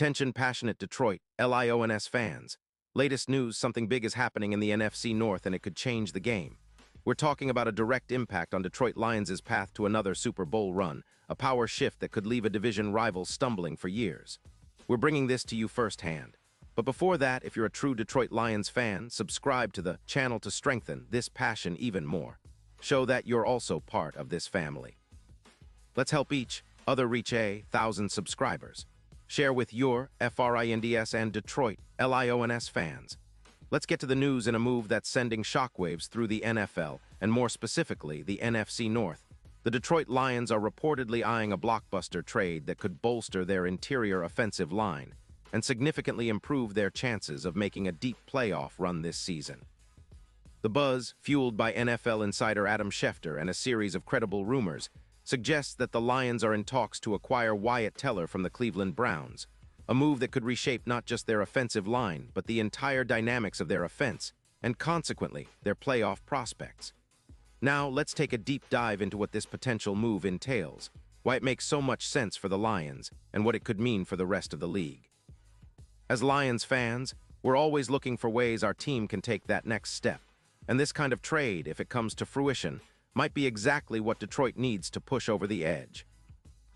Attention passionate Detroit, Lions fans. Latest news, something big is happening in the NFC North and it could change the game. We're talking about a direct impact on Detroit Lions' path to another Super Bowl run, a power shift that could leave a division rival stumbling for years. We're bringing this to you firsthand. But before that, if you're a true Detroit Lions fan, subscribe to the channel to strengthen this passion even more. Show that you're also part of this family. Let's help each other reach 1,000 subscribers. Share with your FRINDS and Detroit Lions fans. Let's get to the news in a move that's sending shockwaves through the NFL, and more specifically, the NFC North. The Detroit Lions are reportedly eyeing a blockbuster trade that could bolster their interior offensive line and significantly improve their chances of making a deep playoff run this season. The buzz, fueled by NFL insider Adam Schefter and a series of credible rumors, suggests that the Lions are in talks to acquire Wyatt Teller from the Cleveland Browns, a move that could reshape not just their offensive line, but the entire dynamics of their offense, and consequently, their playoff prospects. Now, let's take a deep dive into what this potential move entails, why it makes so much sense for the Lions, and what it could mean for the rest of the league. As Lions fans, we're always looking for ways our team can take that next step, and this kind of trade, if it comes to fruition, might be exactly what Detroit needs to push over the edge.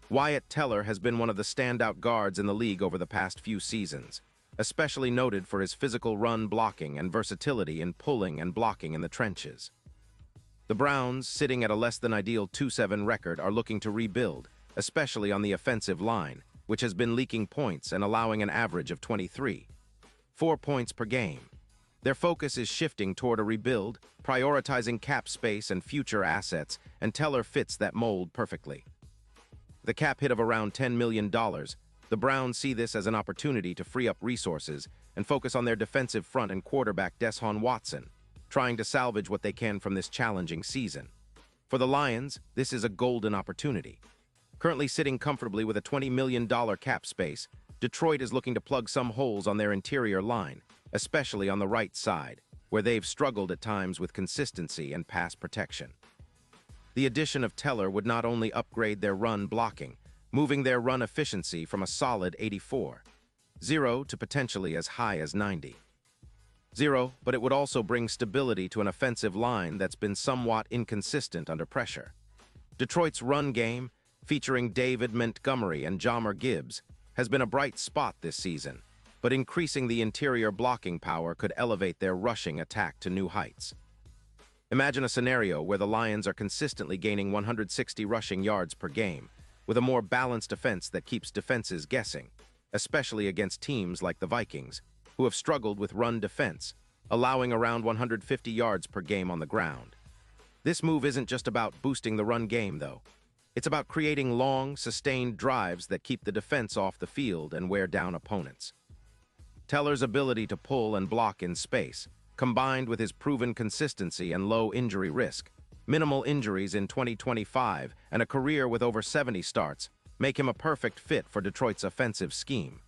Wyatt Teller has been one of the standout guards in the league over the past few seasons, especially noted for his physical run blocking and versatility in pulling and blocking in the trenches. The Browns, sitting at a less-than-ideal 2-7 record, are looking to rebuild, especially on the offensive line, which has been leaking points and allowing an average of 23.4 points per game. Their focus is shifting toward a rebuild, prioritizing cap space and future assets, and Teller fits that mold perfectly. The cap hit of around $10 million, the Browns see this as an opportunity to free up resources and focus on their defensive front and quarterback Deshaun Watson, trying to salvage what they can from this challenging season. For the Lions, this is a golden opportunity. Currently sitting comfortably with a $20 million cap space, Detroit is looking to plug some holes on their interior line, especially on the right side, where they've struggled at times with consistency and pass protection. The addition of Teller would not only upgrade their run blocking, moving their run efficiency from a solid 84.0 to potentially as high as 90.0, but it would also bring stability to an offensive line that's been somewhat inconsistent under pressure. Detroit's run game, featuring David Montgomery and Jahmyr Gibbs, has been a bright spot this season, but increasing the interior blocking power could elevate their rushing attack to new heights. Imagine a scenario where the Lions are consistently gaining 160 rushing yards per game, with a more balanced offense that keeps defenses guessing, especially against teams like the Vikings, who have struggled with run defense, allowing around 150 yards per game on the ground. This move isn't just about boosting the run game, though. It's about creating long, sustained drives that keep the defense off the field and wear down opponents. Teller's ability to pull and block in space, combined with his proven consistency and low injury risk, minimal injuries in 2025, and a career with over 70 starts, make him a perfect fit for Detroit's offensive scheme.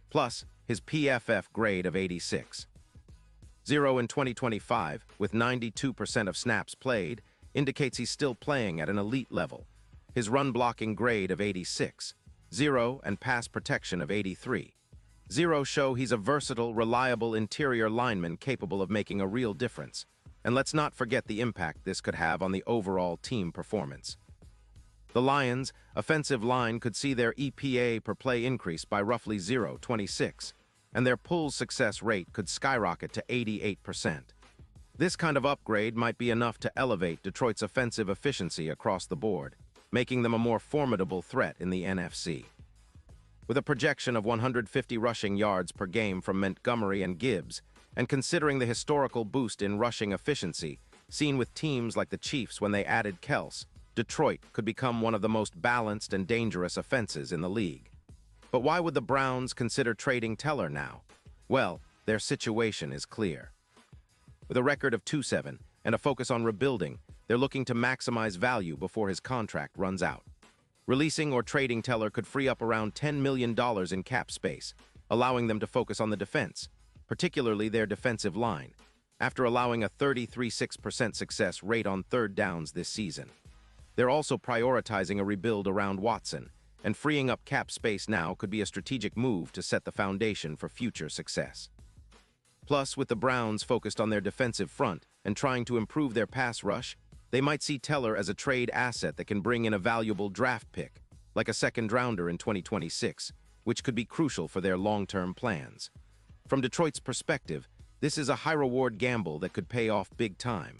Plus, his PFF grade of 86.0 in 2025, with 92% of snaps played, indicates he's still playing at an elite level. His run-blocking grade of 86.0 and pass protection of 83.0 show he's a versatile, reliable interior lineman capable of making a real difference. And let's not forget the impact this could have on the overall team performance. The Lions' offensive line could see their EPA per play increase by roughly 0.26, and their pull success rate could skyrocket to 88%. This kind of upgrade might be enough to elevate Detroit's offensive efficiency across the board, making them a more formidable threat in the NFC. With a projection of 150 rushing yards per game from Montgomery and Gibbs, and considering the historical boost in rushing efficiency seen with teams like the Chiefs when they added Kelce, Detroit could become one of the most balanced and dangerous offenses in the league. But why would the Browns consider trading Teller now? Well, their situation is clear. With a record of 2-7 and a focus on rebuilding, they're looking to maximize value before his contract runs out. Releasing or trading Teller could free up around $10 million in cap space, allowing them to focus on the defense, particularly their defensive line, after allowing a 33.6% success rate on third downs this season. They're also prioritizing a rebuild around Watson, and freeing up cap space now could be a strategic move to set the foundation for future success. Plus, with the Browns focused on their defensive front and trying to improve their pass rush, they might see Teller as a trade asset that can bring in a valuable draft pick, like a second-rounder in 2026, which could be crucial for their long-term plans. From Detroit's perspective, this is a high-reward gamble that could pay off big time.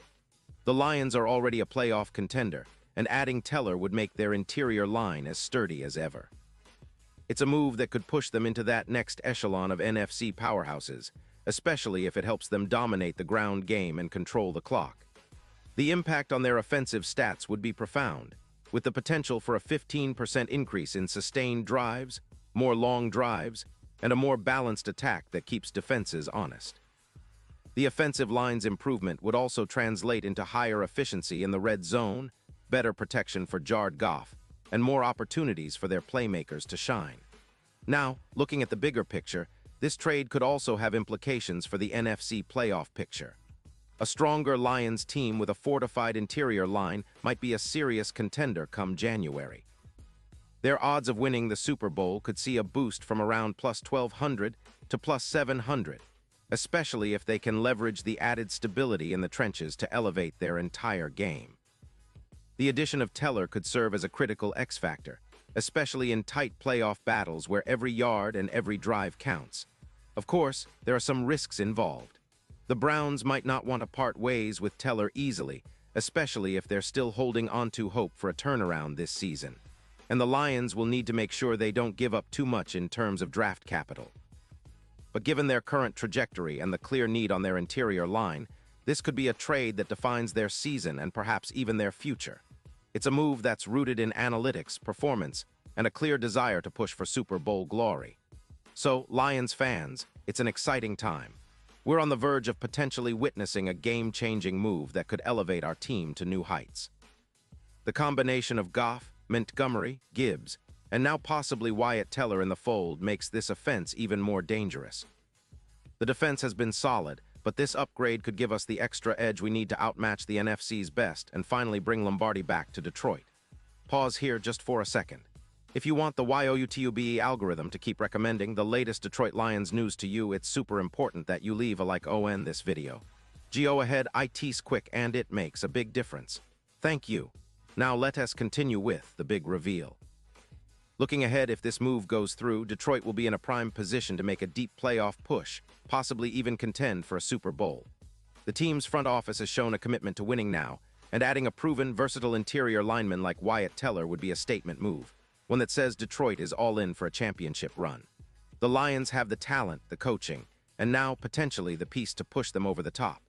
The Lions are already a playoff contender, and adding Teller would make their interior line as sturdy as ever. It's a move that could push them into that next echelon of NFC powerhouses, especially if it helps them dominate the ground game and control the clock. The impact on their offensive stats would be profound, with the potential for a 15% increase in sustained drives, more long drives, and a more balanced attack that keeps defenses honest. The offensive line's improvement would also translate into higher efficiency in the red zone, better protection for Jared Goff, and more opportunities for their playmakers to shine. Now, looking at the bigger picture, this trade could also have implications for the NFC playoff picture. A stronger Lions team with a fortified interior line might be a serious contender come January. Their odds of winning the Super Bowl could see a boost from around plus 1,200 to plus 700, especially if they can leverage the added stability in the trenches to elevate their entire game. The addition of Teller could serve as a critical X factor, especially in tight playoff battles where every yard and every drive counts. Of course, there are some risks involved. The Browns might not want to part ways with Teller easily, especially if they're still holding on to hope for a turnaround this season. And the Lions will need to make sure they don't give up too much in terms of draft capital. But given their current trajectory and the clear need on their interior line, this could be a trade that defines their season and perhaps even their future. It's a move that's rooted in analytics, performance, and a clear desire to push for Super Bowl glory. So, Lions fans, it's an exciting time. We're on the verge of potentially witnessing a game-changing move that could elevate our team to new heights. The combination of Goff, Montgomery, Gibbs, and now possibly Wyatt Teller in the fold makes this offense even more dangerous. The defense has been solid, but this upgrade could give us the extra edge we need to outmatch the NFC's best and finally bring Lombardi back to Detroit. Pause here just for a second. If you want the YOUTUBE algorithm to keep recommending the latest Detroit Lions news to you, it's super important that you leave a like on this video. Go ahead, it's quick and it makes a big difference. Thank you. Now let us continue with the big reveal. Looking ahead, if this move goes through, Detroit will be in a prime position to make a deep playoff push, possibly even contend for a Super Bowl. The team's front office has shown a commitment to winning now, and adding a proven, versatile interior lineman like Wyatt Teller would be a statement move, one that says Detroit is all in for a championship run. The Lions have the talent, the coaching, and now potentially the piece to push them over the top.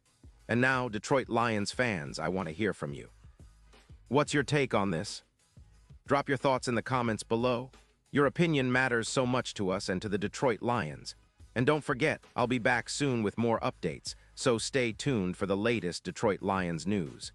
And now, Detroit Lions fans, I want to hear from you. What's your take on this? Drop your thoughts in the comments below. Your opinion matters so much to us and to the Detroit Lions. And don't forget, I'll be back soon with more updates, so stay tuned for the latest Detroit Lions news.